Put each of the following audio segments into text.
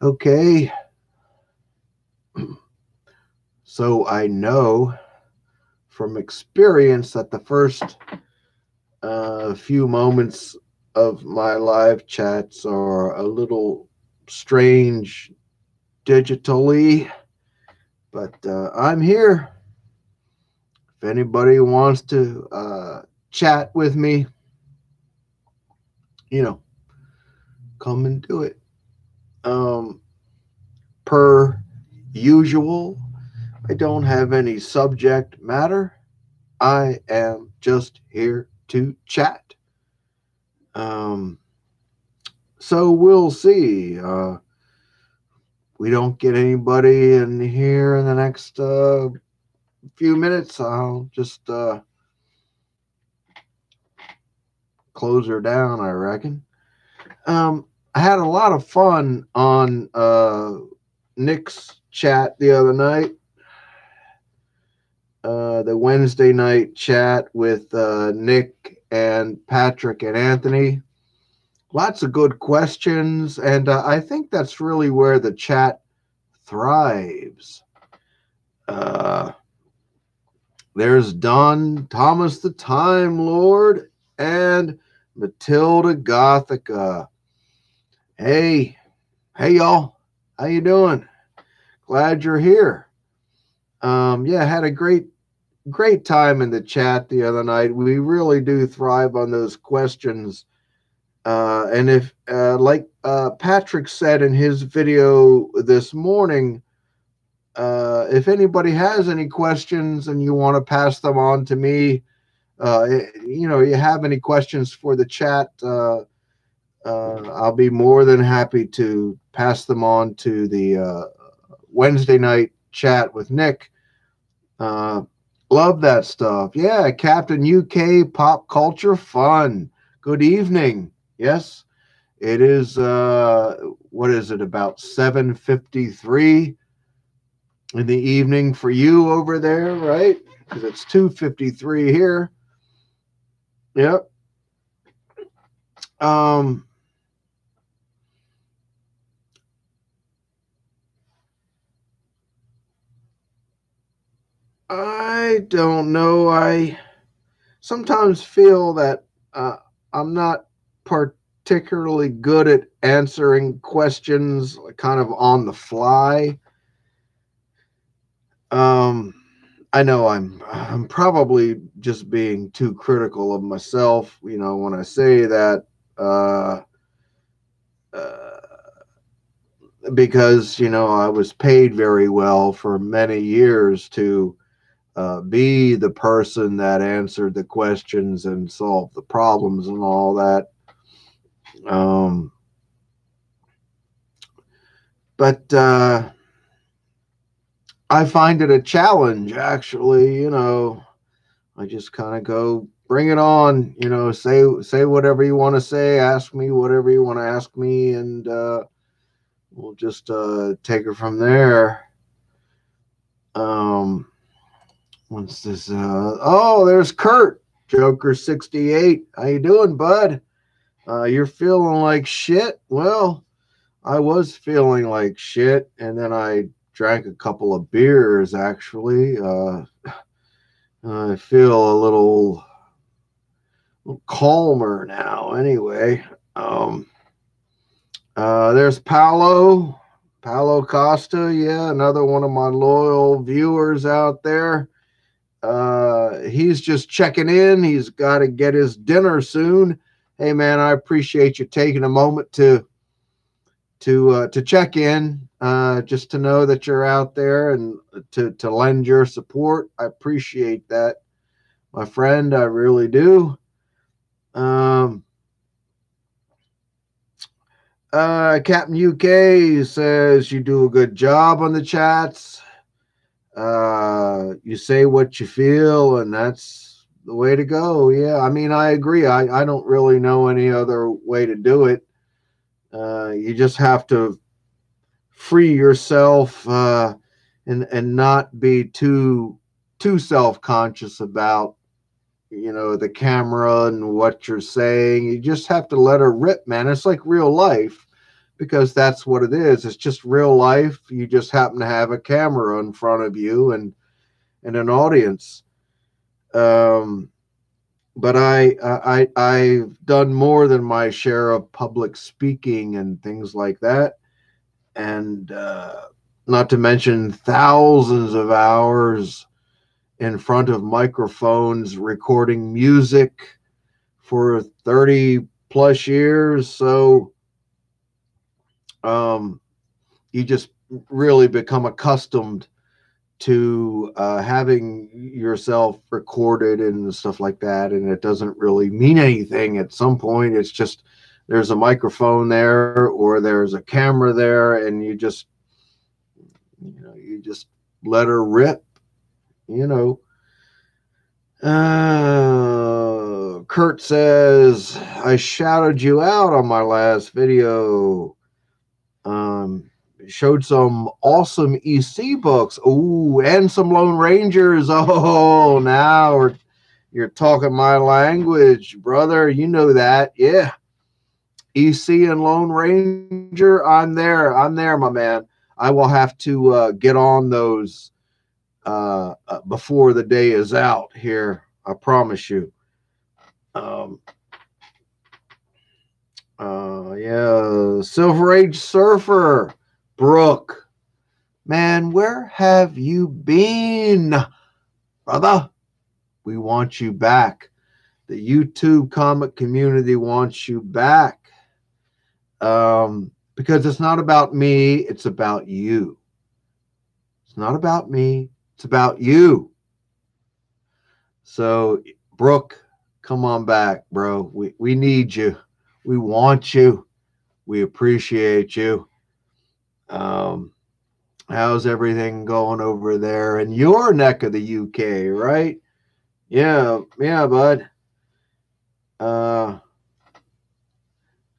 Okay, so I know from experience that the first few moments of my live chats are a little strange digitally, but I'm here. If anybody wants to chat with me, you know, come and do it. Um, per usual, I don't have any subject matter. I am just here to chat. Um, so we'll see. We don't get anybody in here in the next few minutes. I'll just close her down, I reckon. I had a lot of fun on Nick's chat the other night. The Wednesday night chat with Nick and Patrick and Anthony. Lots of good questions, and I think that's really where the chat thrives. Uh, there's Don Thomas the Time Lord and Matilda Gothica. Hey, hey y'all, how you doing? Glad you're here. Yeah, had a great time in the chat the other night. We really do thrive on those questions. And if, like Patrick said in his video this morning, if anybody has any questions and you want to pass them on to me, you have any questions for the chat, I'll be more than happy to pass them on to the Wednesday night chat with Nick. Uh, Love that stuff. Yeah, Captain UK pop culture fun. Good evening. Yes, it is. What is it? About 7:53 in the evening for you over there, right? Because it's 2:53 here. Yep. Um, I don't know. I sometimes feel that I'm not particularly good at answering questions kind of on the fly. Um, I know I'm probably just being too critical of myself, when I say that, uh, uh, because I was paid very well for many years to be the person that answered the questions and solved the problems and all that. Um, but I find it a challenge, actually. I just kind of go, bring it on. Say whatever you want to say, ask me whatever you want to ask me, and we'll just take it from there. Um, What's this? Oh, there's Kurt, Joker 68. How you doing, bud? You're feeling like shit? Well, I was feeling like shit, and then I drank a couple of beers, actually. I feel a little calmer now, anyway. Um, there's Paolo Costa. Yeah, another one of my loyal viewers out there. He's just checking in. He's got to get his dinner soon. Hey, man, I appreciate you taking a moment to check in, just to know that you're out there and to lend your support. I appreciate that, my friend. I really do. Um, Captain UK says you do a good job on the chats. You say what you feel, and that's the way to go. Yeah, I mean, I agree. I don't really know any other way to do it. You just have to free yourself, and not be too self-conscious about the camera and what you're saying. You just have to let her rip, man. It's like real life. because that's what it is. It's just real life. You just happen to have a camera in front of you and an audience. Um, but I've done more than my share of public speaking and things like that, and not to mention thousands of hours in front of microphones recording music for 30 plus years. So um, you just really become accustomed to having yourself recorded and stuff like that, and it doesn't really mean anything at some point. It's just there's a microphone there or there's a camera there, and you just let her rip, you know. Kurt says, I shouted you out on my last video. Um, Showed some awesome EC books. Ooh, and some Lone Rangers. Oh, now you're talking my language, brother. You know that. Yeah. EC and Lone Ranger. I'm there, my man. I will have to get on those before the day is out here. I promise you. Um, yeah, Silver Age Surfer, Brooke. Man, where have you been, brother? We want you back. The YouTube comic community wants you back. Because it's not about me, it's about you. It's not about me, it's about you. So, Brooke, come on back, bro. We need you. We want you. We appreciate you. Um, how's everything going over there in your neck of the UK, right? Yeah, bud. Uh,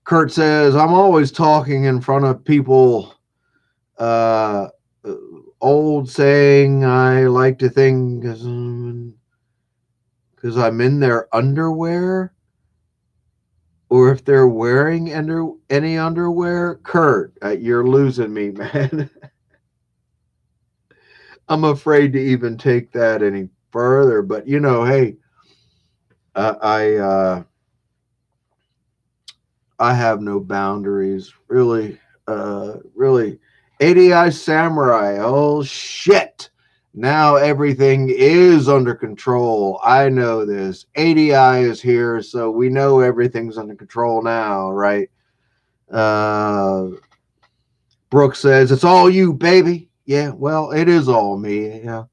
Kurt says, I'm always talking in front of people. Uh, Old saying, I like to think because I'm in their underwear, or if they're wearing any underwear. Kurt, you're losing me, man. I'm afraid to even take that any further, but hey, I I have no boundaries, really. Really. ADI Samurai. Oh shit! Now everything is under control. I know this. ADI is here, so we know everything's under control now, right? Uh, Brooke says it's all you, baby. Yeah, well, it is all me. Yeah,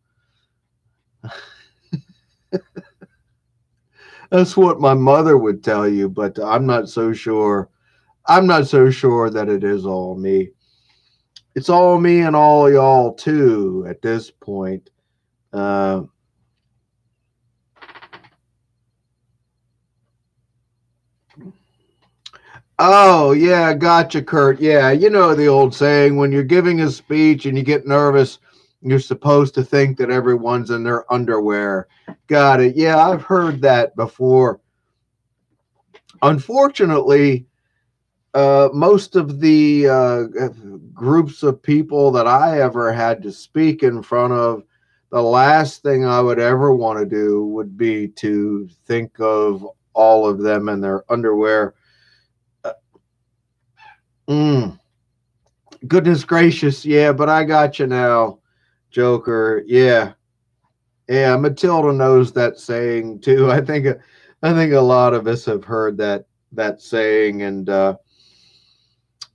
that's what my mother would tell you, but I'm not so sure. I'm not so sure that it is all me. It's all me and all y'all too at this point. Uh, oh yeah, gotcha, Kurt. Yeah, you know the old saying: when you're giving a speech and you get nervous, you're supposed to think that everyone's in their underwear. Got it. Yeah, I've heard that before. Unfortunately, most of the groups of people that I ever had to speak in front of, the last thing I would ever want to do would be to think of all of them in their underwear. Uh, mm, Goodness gracious, yeah, but I got you now, Joker. Yeah, yeah. Matilda knows that saying too. I think a lot of us have heard that saying, and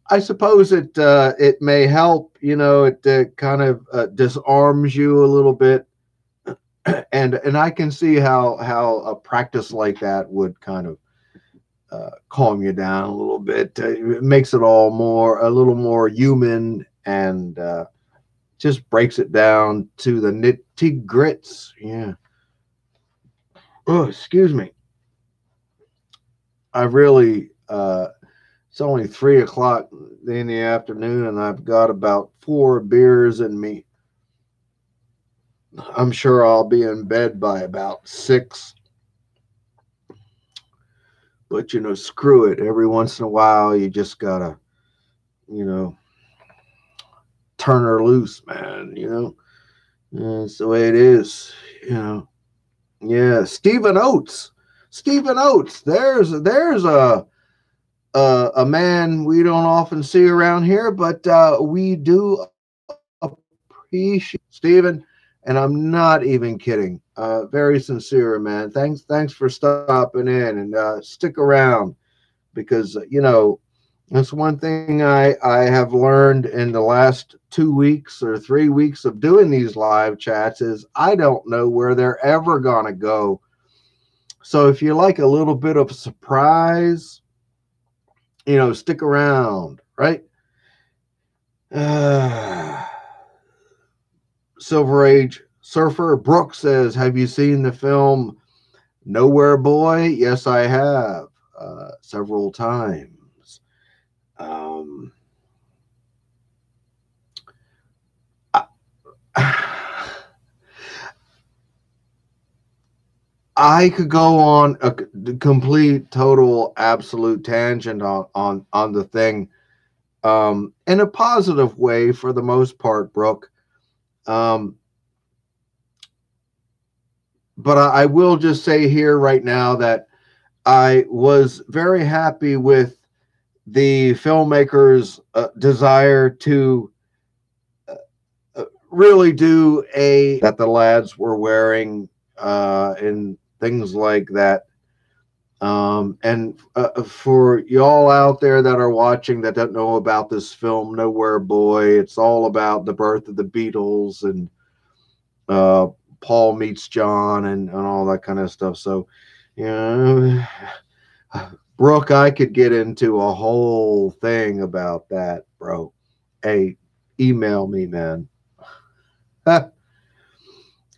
I suppose it may help. It kind of disarms you a little bit, and I can see how a practice like that would kind of calm you down a little bit. It makes it all a little more human, and just breaks it down to the nitty grits. Yeah. Oh, excuse me. I really. It's only 3 o'clock in the afternoon, and I've got about 4 beers in me. I'm sure I'll be in bed by about 6. But screw it. Every once in a while, you just gotta you know, turn her loose, man. That's the way it is. You know, yeah. Stephen Oates. Stephen Oates. There's a man we don't often see around here, but we do appreciate Stephen, and I'm not even kidding. Very sincere, man. Thanks for stopping in and stick around because that's one thing I have learned in the last 2 weeks or 3 weeks of doing these live chats is I don't know where they're ever gonna go. So if you like a little bit of surprise, stick around, right? Silver Age Surfer Brooks says, "Have you seen the film Nowhere Boy?" Yes, I have, several times. Um, I, I could go on a complete, total, absolute tangent on the thing, in a positive way for the most part, Brooke. Um, but I will just say here right now that I was very happy with the filmmakers' desire to really do a that the lads were wearing and things like that. And for y'all out there that are watching that don't know about this film, Nowhere Boy, it's all about the birth of the Beatles and uh, Paul meets John and all that kind of stuff. So, you know, Brooke, I could get into a whole thing about that, bro. Hey, email me, man. All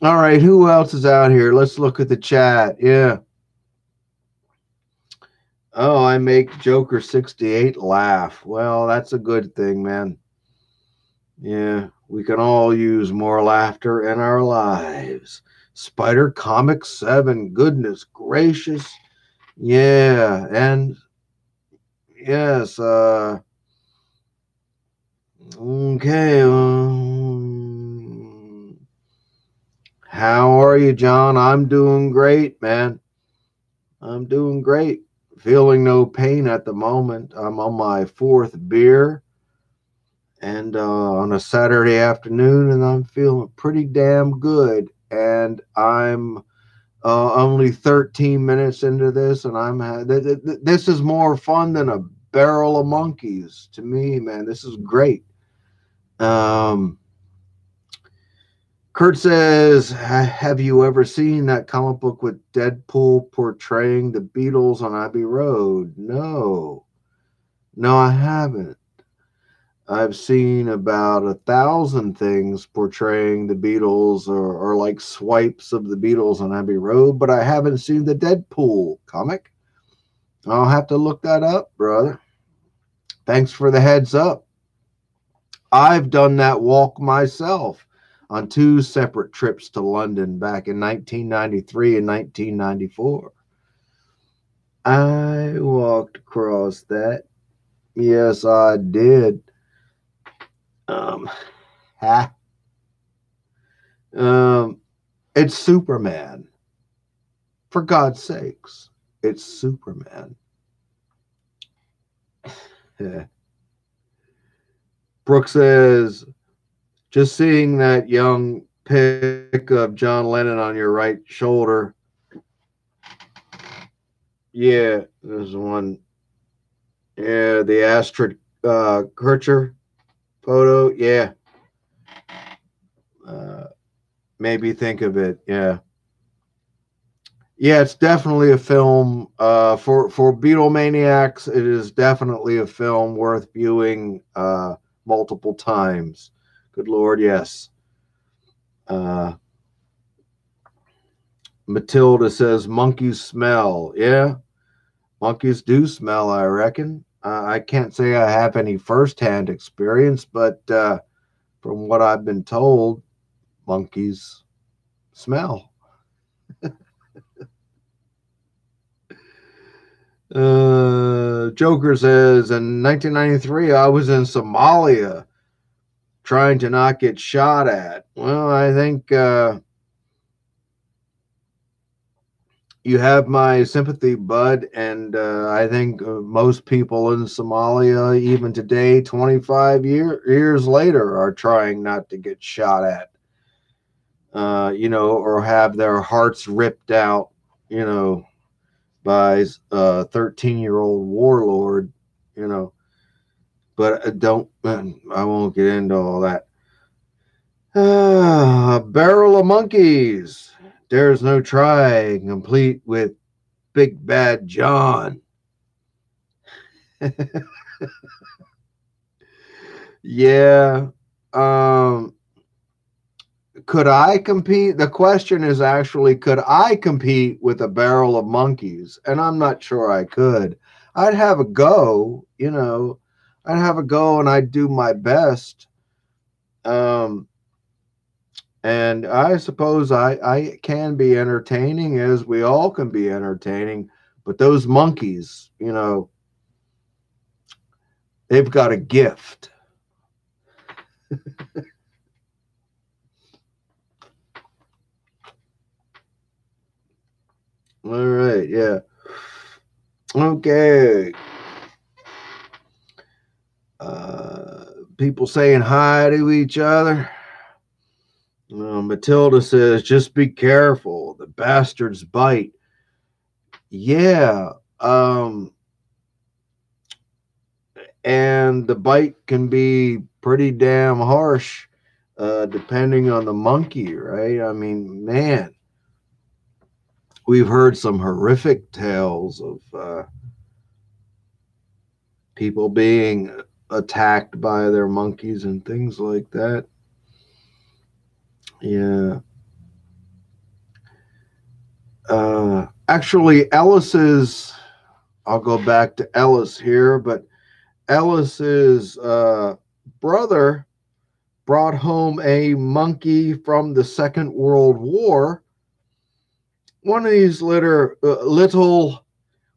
right, who else is out here? Let's look at the chat. Yeah. Oh, I make Joker 68 laugh. Well, that's a good thing, man. Yeah, we can all use more laughter in our lives. Spider Comics 7, goodness gracious. Yeah, and yes, okay. How are you, John? I'm doing great, man. I'm doing great. Feeling no pain at the moment. I'm on my fourth beer and on a Saturday afternoon, and I'm feeling pretty damn good. And I'm only 13 minutes into this, and this is more fun than a barrel of monkeys to me, man. This is great. Um, Kurt says, "Have you ever seen that comic book with Deadpool portraying the Beatles on Abbey Road?" No, no, I haven't. I've seen about 1,000 things portraying the Beatles or like swipes of the Beatles on Abbey Road, but I haven't seen the Deadpool comic. I'll have to look that up, brother. Thanks for the heads up. I've done that walk myself on two separate trips to London back in 1993 and 1994. I walked across that. Yes, I did. Um, ha. Um, it's Superman. For God's sakes, it's Superman. Yeah. Brooke says, just seeing that young pic of John Lennon on your right shoulder. Yeah, there's one. Yeah, the Astrid Kircher photo. Yeah. Uh, Maybe think of it. Yeah. Yeah, it's definitely a film for Beatlemaniacs. It is definitely a film worth viewing multiple times. Good Lord, yes. Uh, Matilda says monkeys smell. Yeah, monkeys do smell, I reckon. I can't say I have any firsthand experience, but from what I've been told, monkeys smell. Joker says, in 1993, I was in Somalia trying to not get shot at. Well, I think you have my sympathy, bud. And I think most people in Somalia, even today, 25 years later, are trying not to get shot at, or have their hearts ripped out, by a 13-year-old warlord, But I won't get into all that. A barrel of monkeys. There's no try, complete with Big Bad John. Yeah. Um, could I compete? The question is actually, could I compete with a barrel of monkeys? And I'm not sure I could. I'd have a go, I'd have a go and I'd do my best. And I suppose I can be entertaining, as we all can be entertaining. But those monkeys, they've got a gift. All right, yeah. Okay. People saying hi to each other. Matilda says, just be careful. The bastards bite. Yeah. And the bite can be pretty damn harsh, depending on the monkey, right? I mean, man, we've heard some horrific tales of people being attacked by their monkeys and things like that. Yeah. Actually, I'll go back to Ellis here, but Ellis's brother brought home a monkey from the Second World War. One of these little,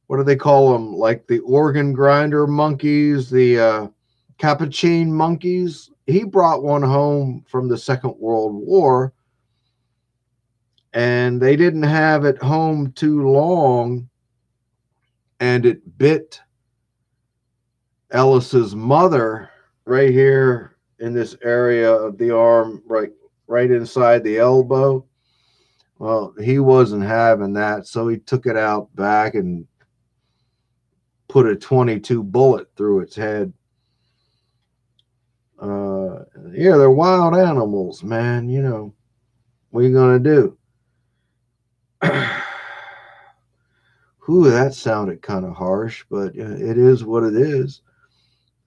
what do they call them? Like the organ grinder monkeys, the capuchin monkeys. He brought one home from the Second World War, and they didn't have it home too long, and it bit Ellis's mother right here in this area of the arm, right inside the elbow. Well, he wasn't having that, so he took it out back and put a 22 bullet through its head. Yeah, they're wild animals, man. What are you gonna do? Whew, that sounded kind of harsh, but it is what it is.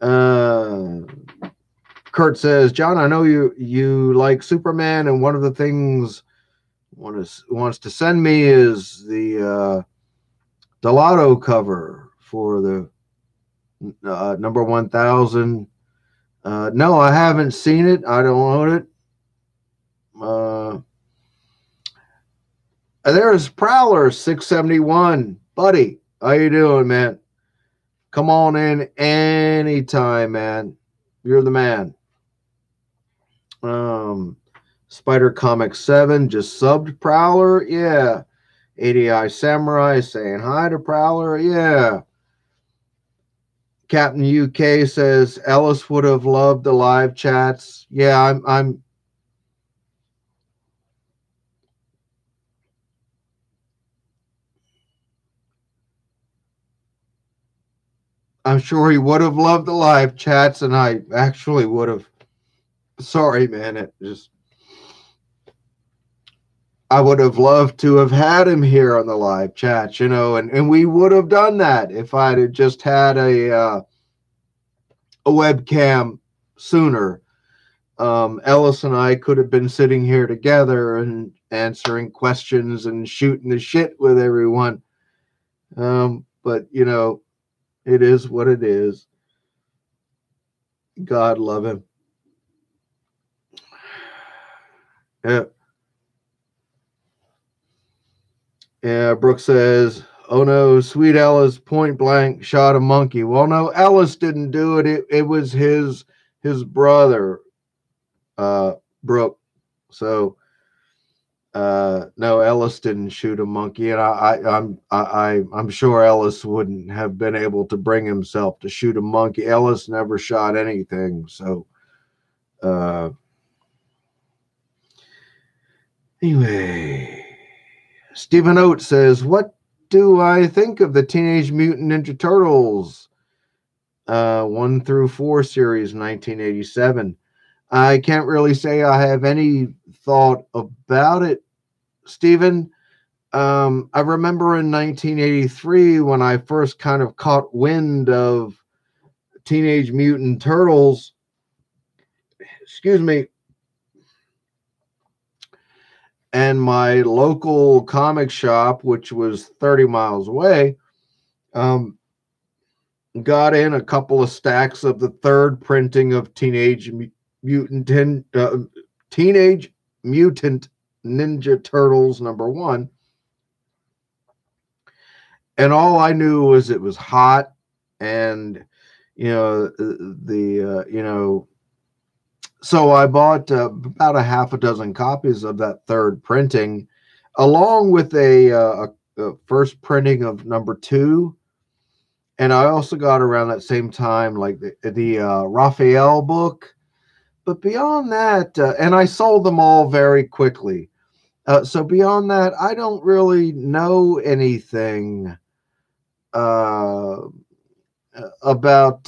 Kurt says, John, I know you like Superman, and one of the things wants to send me is the Delato cover for the number 1000. No, I haven't seen it. I don't own it. There's Prowler 671. Buddy, how you doing, man? Come on in anytime, man. You're the man. Spider Comics 7 just subbed Prowler. Yeah. ADI Samurai saying hi to Prowler. Yeah. Captain UK says Ellis would have loved the live chats. Yeah, I'm sure he would have loved the live chats, and I actually would have. Sorry, man. I would have loved to have had him here on the live chat, and we would have done that if I'd have just had a webcam sooner. Ellis and I could have been sitting here together and answering questions and shooting the shit with everyone. But it is what it is. God love him. Yeah. Yeah, Brooke says, Oh no, Sweet Ellis point blank shot a monkey. Well, no, Ellis didn't do it. It was his brother, Brooke. So no, Ellis didn't shoot a monkey, and I'm sure Ellis wouldn't have been able to bring himself to shoot a monkey. Ellis never shot anything. So uh, anyway, Stephen Oates says, "What do I think of the Teenage Mutant Ninja Turtles 1 through 4 series, 1987?" I can't really say I have any thought about it, Stephen. I remember in 1983 when I first kind of caught wind of Teenage Mutant Turtles, excuse me, and my local comic shop, which was 30 miles away, um, got in a couple of stacks of the third printing of Mutant Teenage Mutant Ninja Turtles #1. And all I knew was it was hot, and so I bought about a half a dozen copies of that third printing, along with a first printing of #2. And I also got around that same time like the Raphael book. But beyond that, and I sold them all very quickly. So beyond that, I don't really know anything uh, about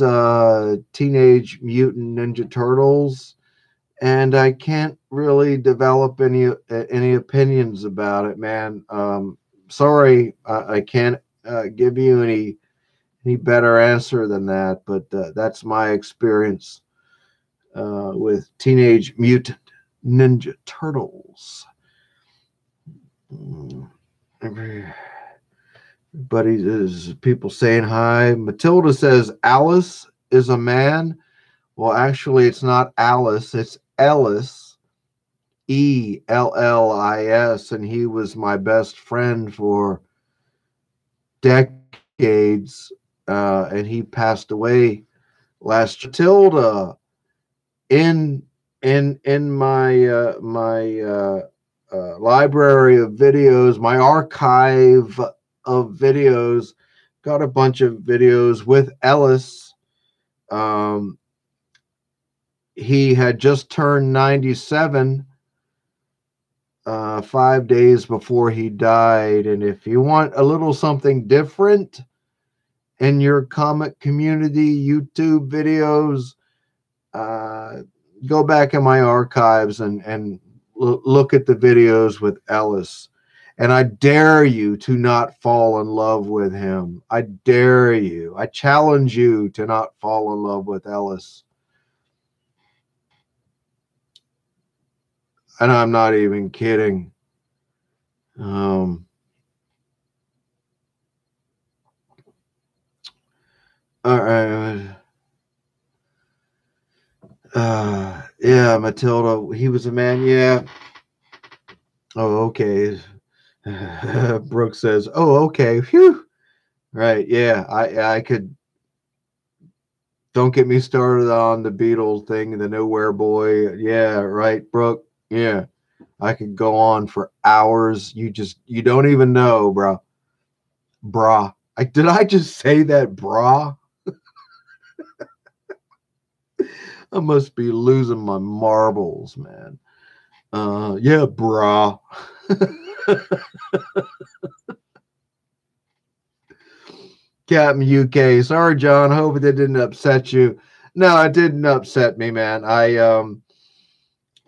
Teenage Mutant Ninja Turtles, and I can't really develop any opinions about it, man. Sorry, I can't give you any better answer than that, but that's my experience with Teenage Mutant Ninja Turtles. Everybody is people saying hi. Matilda says Alice is a man. Well, actually, it's not Alice, it's Ellis, Ellis, and he was my best friend for decades, and he passed away last year. Matilda, in my library of videos, my archive of videos, got a bunch of videos with Ellis. He had just turned 97 5 days before he died. And if you want a little something different in your comic community YouTube videos, go back in my archives and look at the videos with Ellis. And I dare you to not fall in love with him. I dare you. I challenge you to not fall in love with Ellis. And I'm not even kidding. All right. Yeah, Matilda, he was a man. Yeah. Oh, okay. Brooke says, "Oh, okay. Phew." Right. Yeah. I could. Don't get me started on the Beatles thing and the Nowhere Boy. Yeah. Right, Brooke. Yeah. I could go on for hours. You don't even know, bro. Brah. Did I just say that, brah? I must be losing my marbles, man. Yeah, brah. Captain UK. Sorry, John. Hope it didn't upset you. No, it didn't upset me, man.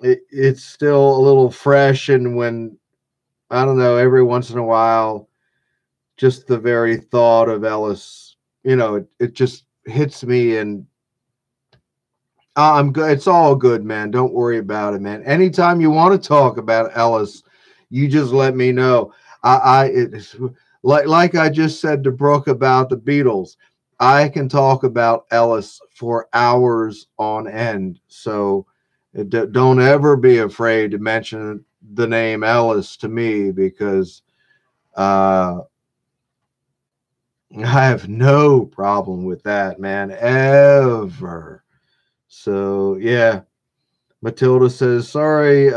It's still a little fresh, and when I don't know, every once in a while, just the very thought of Ellis, it just hits me, and I'm good. It's all good, man. Don't worry about it, man. Anytime you want to talk about Ellis, you just let me know. It's like I just said to Brooke about the Beatles. I can talk about Ellis for hours on end. So don't ever be afraid to mention the name Ellis to me, because uh, I have no problem with that, man, ever. So yeah, Matilda says, sorry,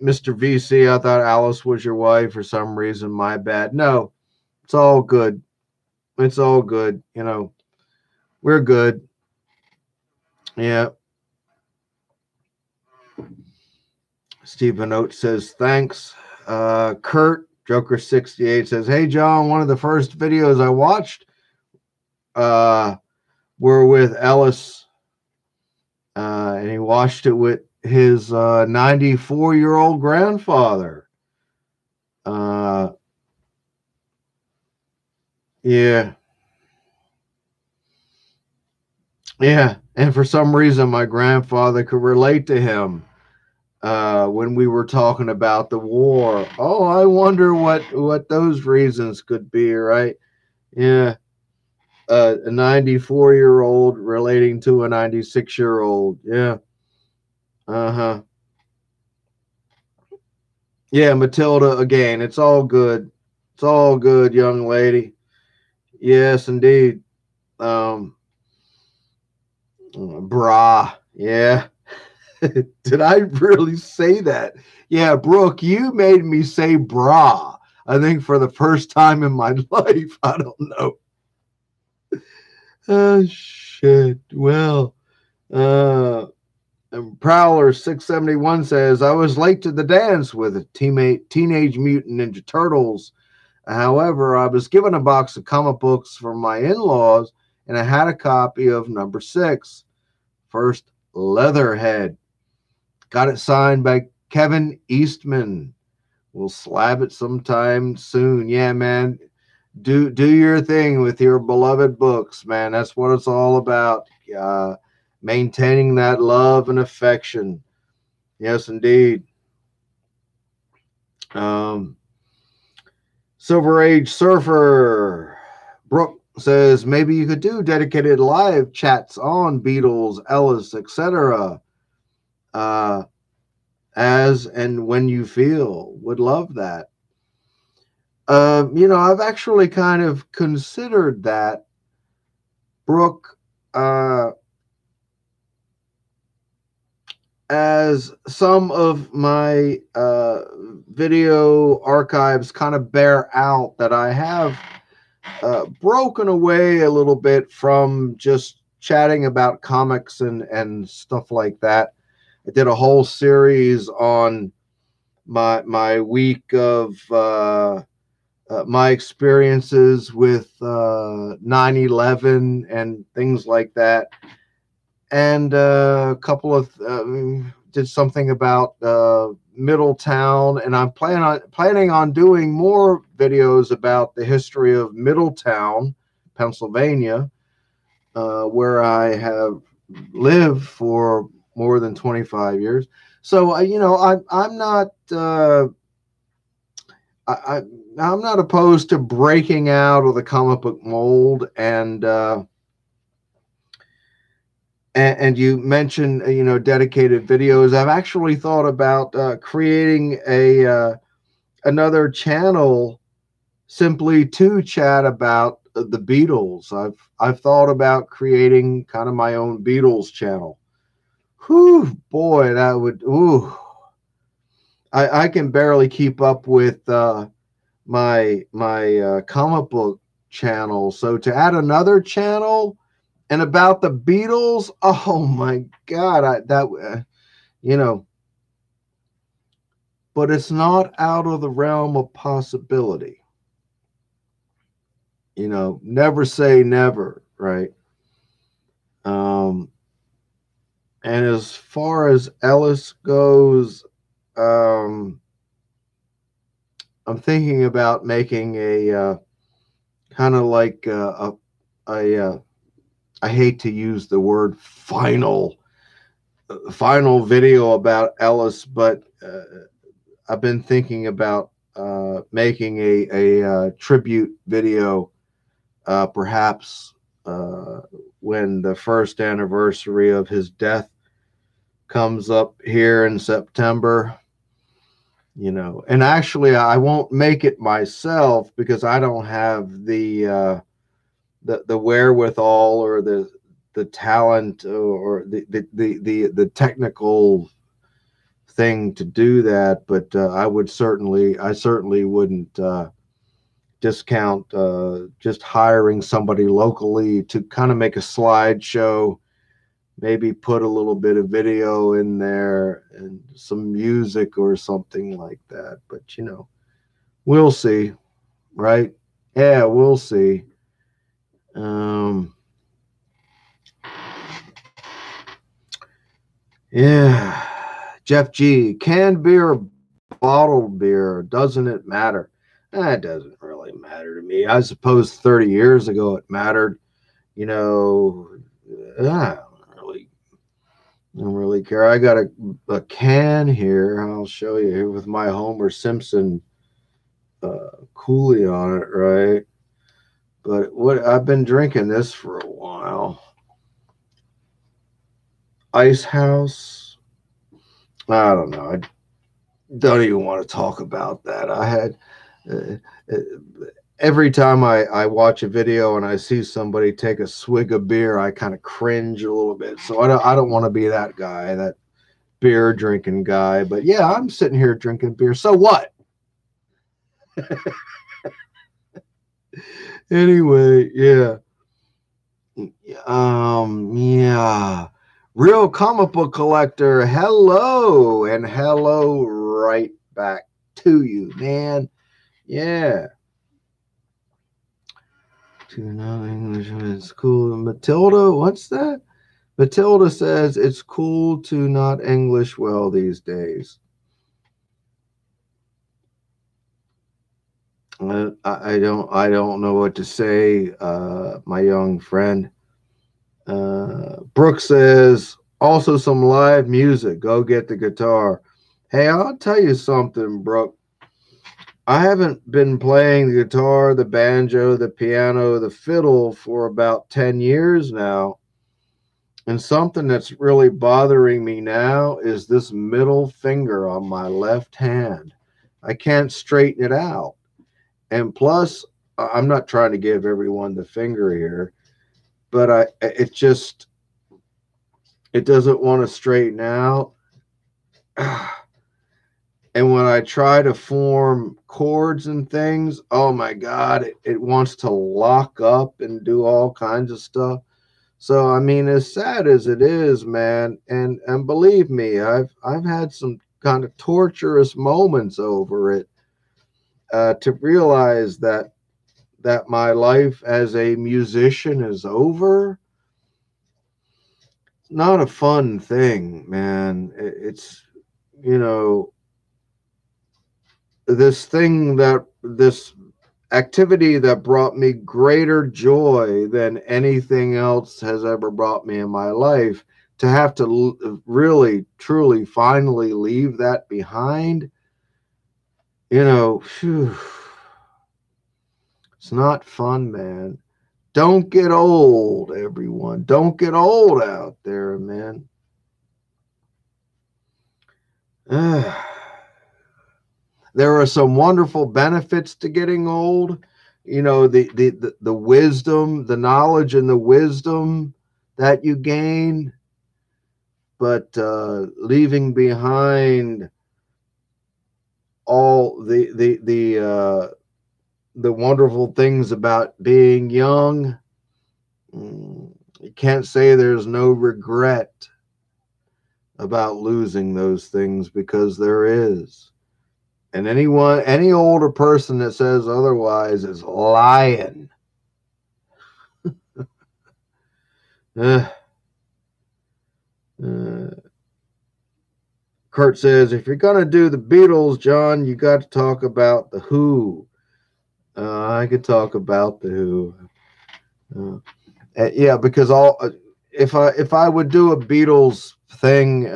Mr. VC, I thought Alice was your wife for some reason. My bad. No, it's all good. It's all good. You know, we're good. Yeah. Stephen Oates says, thanks. Kurt, Joker68 says, hey, John, one of the first videos I watched uh, were with Ellis, and he watched it with his 94-year-old grandfather. Uh, yeah. Yeah. And for some reason, my grandfather could relate to him when we were talking about the war. Oh, I wonder what those reasons could be, right? Yeah. A 94-year-old relating to a 96-year-old. Yeah. Uh-huh. Yeah, Matilda, again, it's all good. It's all good, young lady. Yes, indeed. Um, brah. Yeah. Did I really say that? Yeah, Brooke, you made me say brah. I think for the first time in my life. I don't know. Oh, shit. Well, uh, Prowler 671 says, I was late to the dance with a teammate, Teenage Mutant Ninja Turtles. However, I was given a box of comic books from my in laws, and I had a copy of number 6, First Leatherhead. Got it signed by Kevin Eastman. We'll slab it sometime soon. Yeah, man. Do your thing with your beloved books, man. That's what it's all about. Uh, Maintaining that love and affection. Yes, indeed. Um, Silver Age Surfer. Brooke says maybe you could do dedicated live chats on Beatles, Ellis, etc. Uh, as and when you feel. Would love that. I've actually kind of considered that, Brooke, uh, as some of my video archives kind of bear out that I have broken away a little bit from just chatting about comics and stuff like that. I did a whole series on my week of my experiences with 9/11 and things like that, and a couple of did something about Middletown, and I'm planning on doing more videos about the history of Middletown, Pennsylvania, where I have lived for more than 25 years. So I'm not. I, I'm not opposed to breaking out of the comic book mold, and you mentioned dedicated videos. I've actually thought about creating a another channel simply to chat about the Beatles. I've thought about creating kind of my own Beatles channel. Whew, boy, that would. Ooh, I can barely keep up with my comic book channel. So to add another channel and about the Beatles, oh my God, you know, but it's not out of the realm of possibility. Never say never, right? Um, and as far as Ellis goes, um, I'm thinking about making a kind of like a I hate to use the word final video about Ellis, but I've been thinking about making a tribute video, perhaps when the first anniversary of his death comes up here in September. And actually, I won't make it myself because I don't have the wherewithal or the talent or the technical thing to do that. But I certainly wouldn't discount just hiring somebody locally to kind of make a slideshow, maybe put a little bit of video in there and some music or something like that. But we'll see, right? Yeah, we'll see. Um, yeah. Jeff G, canned beer, bottled beer, doesn't it matter? That doesn't really matter to me. I suppose 30 years ago it mattered. You know, I don't really care. I got a can here. I'll show you here with my Homer Simpson Coolie on it, right? But what I've been drinking this for a while. Ice House. I don't know. I don't even want to talk about that. I had uh, uh, every time I watch a video and I see somebody take a swig of beer, I kind of cringe a little bit. So I don't want to be that guy, that beer drinking guy. But yeah, I'm sitting here drinking beer. So what? Anyway, yeah. Yeah. Real comic book collector, hello, and hello right back to you, man. Yeah. To know English is cool. Matilda, what's that? Matilda says it's cool to not English well these days. I don't know what to say, my young friend. Brooke says also some live music. Go get the guitar. Hey, I'll tell you something, Brooke. I haven't been playing the guitar, the banjo, the piano, the fiddle for about 10 years now. And something that's really bothering me now is this middle finger on my left hand. I can't straighten it out. And plus, I'm not trying to give everyone the finger here, but it doesn't want to straighten out. And when I try to form chords and things, oh my God, it wants to lock up and do all kinds of stuff. So I mean, as sad as it is, man, and believe me, I've had some kind of torturous moments over it, to realize that my life as a musician is over. Not a fun thing, man. It's you know this activity that brought me greater joy than anything else has ever brought me in my life, to have to really truly finally leave that behind, phew, it's not fun, man. Don't get old, everyone. Don't get old out there, man. There are some wonderful benefits to getting old. The wisdom, the knowledge, and the wisdom that you gain, but leaving behind all the wonderful things about being young. You can't say there's no regret about losing those things, because there is. And any older person that says otherwise is lying. Uh, uh, Kurt says, if you're going to do the Beatles, John, you got to talk about the Who. I could talk about the Who. Yeah, because if I would do a Beatles thing,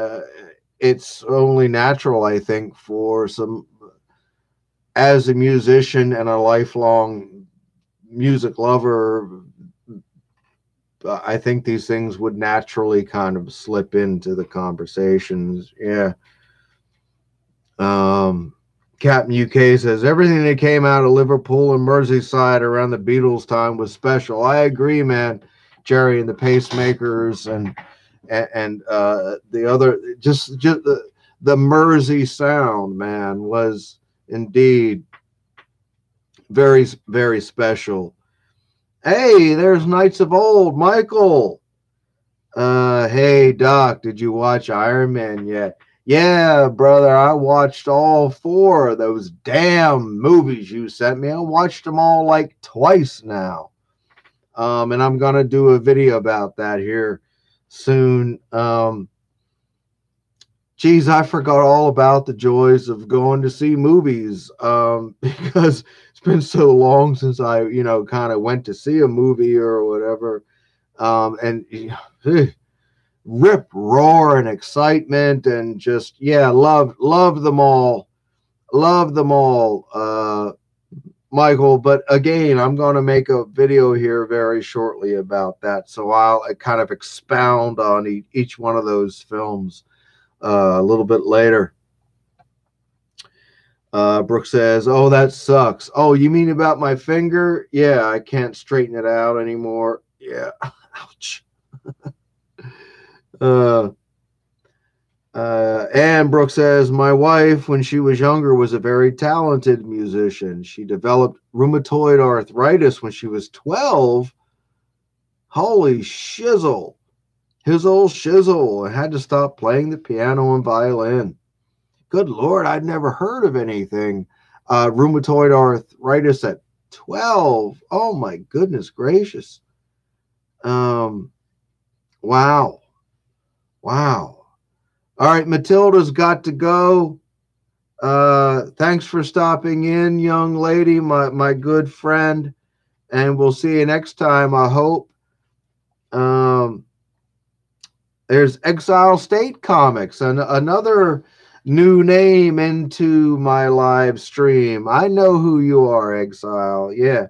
it's only natural, I think, for some, as a musician and a lifelong music lover, I think these things would naturally kind of slip into the conversations. Yeah. Captain UK says everything that came out of Liverpool and Merseyside around the Beatles time was special. I agree, man. Jerry and the Pacemakers and the other just the Mersey sound, man, was indeed very, very special. Hey, there's Knights of Old, Michael. Hey Doc, did you watch Iron Man yet? Yeah, brother, I watched all four of those damn movies you sent me. I watched them all like twice now. And I'm gonna do a video about that here soon. Geez, I forgot all about the joys of going to see movies. Because it's been so long since I, kind of went to see a movie or whatever. And rip roar and excitement and just love them all, Michael. But again, I'm going to make a video here very shortly about that, so I'll kind of expound on each one of those films a little bit later. Brooke says, oh, that sucks. Oh, you mean about my finger? Yeah, I can't straighten it out anymore. Yeah. Ouch. And Brooke says, my wife, when she was younger, was a very talented musician. She developed rheumatoid arthritis when she was 12. Holy shizzle. His old shizzle. And had to stop playing the piano and violin. Good Lord, I'd never heard of anything. Rheumatoid arthritis at 12. Oh, my goodness gracious. Wow. All right, Matilda's got to go. Thanks for stopping in, young lady, my good friend. And we'll see you next time, I hope. There's Exile State Comics, another new name into my live stream. I know who you are, Exile. Yeah.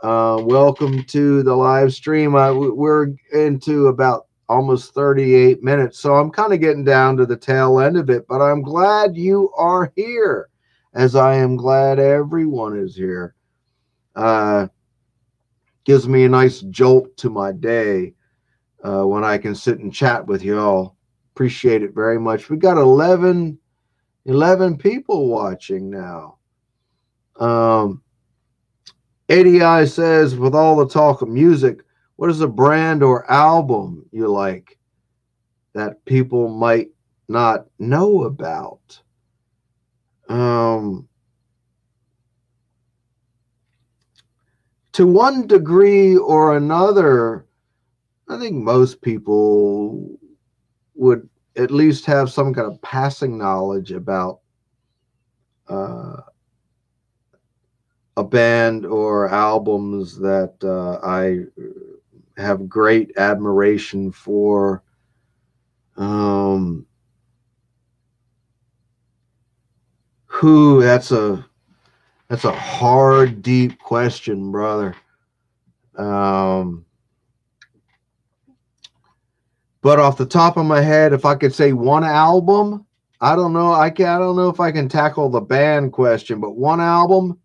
Welcome to the live stream. We're into about almost 38 minutes, so I'm kind of getting down to the tail end of it, but I'm glad you are here, as I am glad everyone is here. Gives me a nice jolt to my day when I can sit and chat with you all. Appreciate it very much. We got 11 people watching now. ADI says, with all the talk of music, what is a brand or album you like that people might not know about? To one degree or another, I think most people would at least have some kind of passing knowledge about a band or albums that I have great admiration for. That's a hard, deep question, brother. But off the top of my head, if I could say one album, I don't know. I don't know if I can tackle the band question, but one album,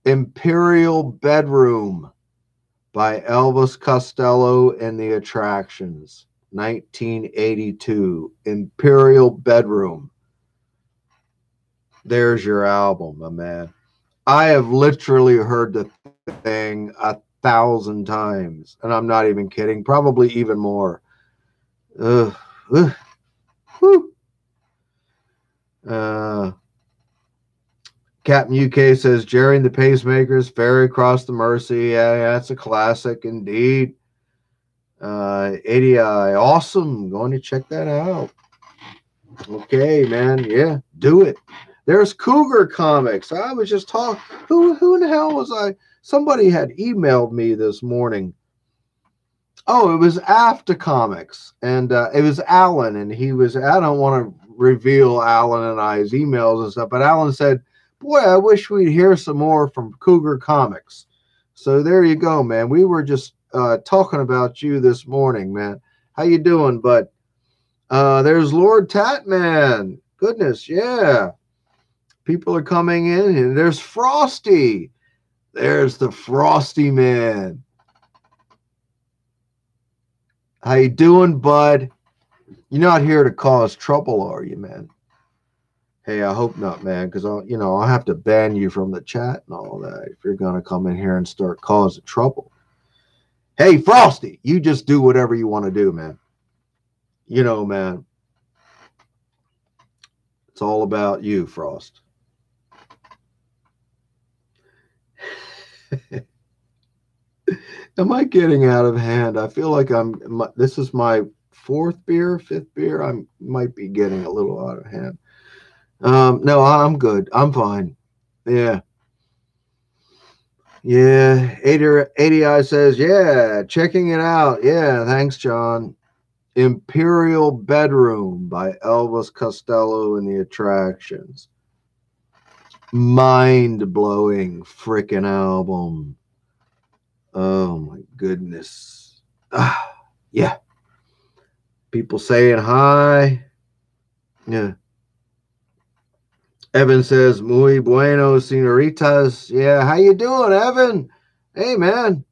Imperial Bedroom by Elvis Costello and the Attractions, 1982. Imperial Bedroom. There's your album, my man. I have literally heard the thing 1,000 times, and I'm not even kidding. Probably even more. Captain UK says, Jerry and the Pacemakers, Ferry Across the Mersey. Yeah, that's a classic indeed. ADI, awesome. Going to check that out. Okay, man. Yeah, do it. There's Cougar Comics. I was just talking. Who in the hell was I? Somebody had emailed me this morning. Oh, it was After Comics, and it was Alan, and he was. I don't want to reveal Alan and I's emails and stuff, but Alan said, "Boy, I wish we'd hear some more from Cougar Comics." So there you go, man. We were just talking about you this morning, man. How you doing, bud? There's Lord Tatman. Goodness, yeah. People are coming in, and there's Frosty. There's the Frosty man. How you doing, bud? You're not here to cause trouble, are you, man? Hey, I hope not, man, because I'll have to ban you from the chat and all that if you're gonna come in here and start causing trouble. Hey, Frosty, you just do whatever you want to do, man. Man, it's all about you, Frost. Am I getting out of hand? I feel like this is my fifth beer. I might be getting a little out of hand. No, I'm good. I'm fine. Yeah. Yeah. ADI says, yeah, checking it out. Yeah, thanks, John. Imperial Bedroom by Elvis Costello and the Attractions. Mind-blowing freaking album. Oh my goodness. Yeah. People saying hi. Yeah. Evan says, muy bueno, senoritas. Yeah, how you doing, Evan? Hey, man.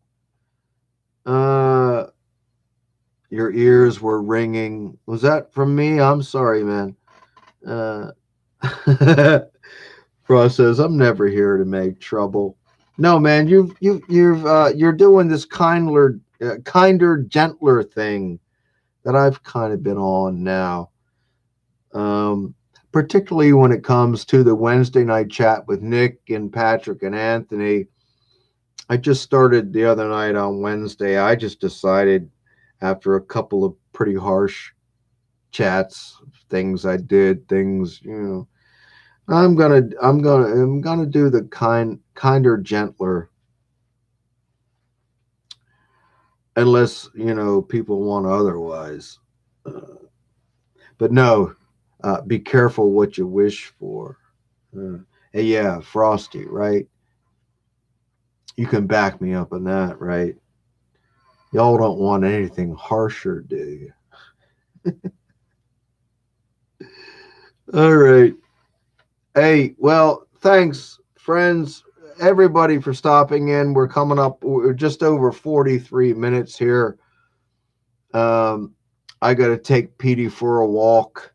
Your ears were ringing. Was that from me? I'm sorry, man. Frost says, I'm never here to make trouble. No, man, you're doing this kinder, gentler thing that I've kind of been on now. Particularly when it comes to the Wednesday night chat with Nick and Patrick and Anthony. I just started the other night on Wednesday. I just decided after a couple of pretty harsh chats, things I did, I'm gonna do the kinder, gentler, unless people want otherwise. But no, be careful what you wish for. Hey, yeah, Frosty, right? You can back me up on that, right? Y'all don't want anything harsher, do you? All right. Hey, well, thanks, friends, everybody, for stopping in. We're coming up, we're just over 43 minutes here. I got to take Petey for a walk.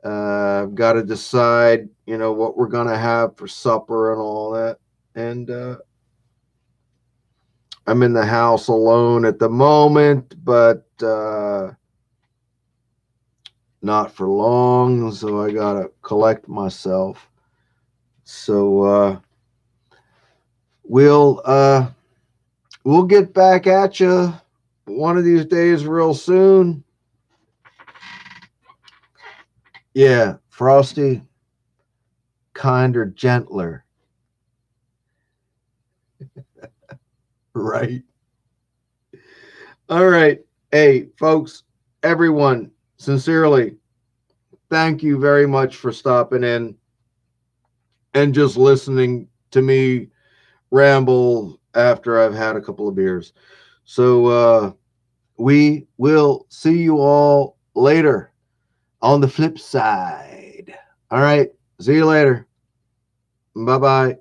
I've got to decide, what we're going to have for supper and all that. And I'm in the house alone at the moment, but not for long. So I got to collect myself. So we'll get back at you one of these days real soon. Yeah, Frosty, kinder, gentler. Right. All right. Hey, folks, everyone, sincerely, thank you very much for stopping in and just listening to me ramble after I've had a couple of beers. So we will see you all later on the flip side. All right. See you later. Bye-bye.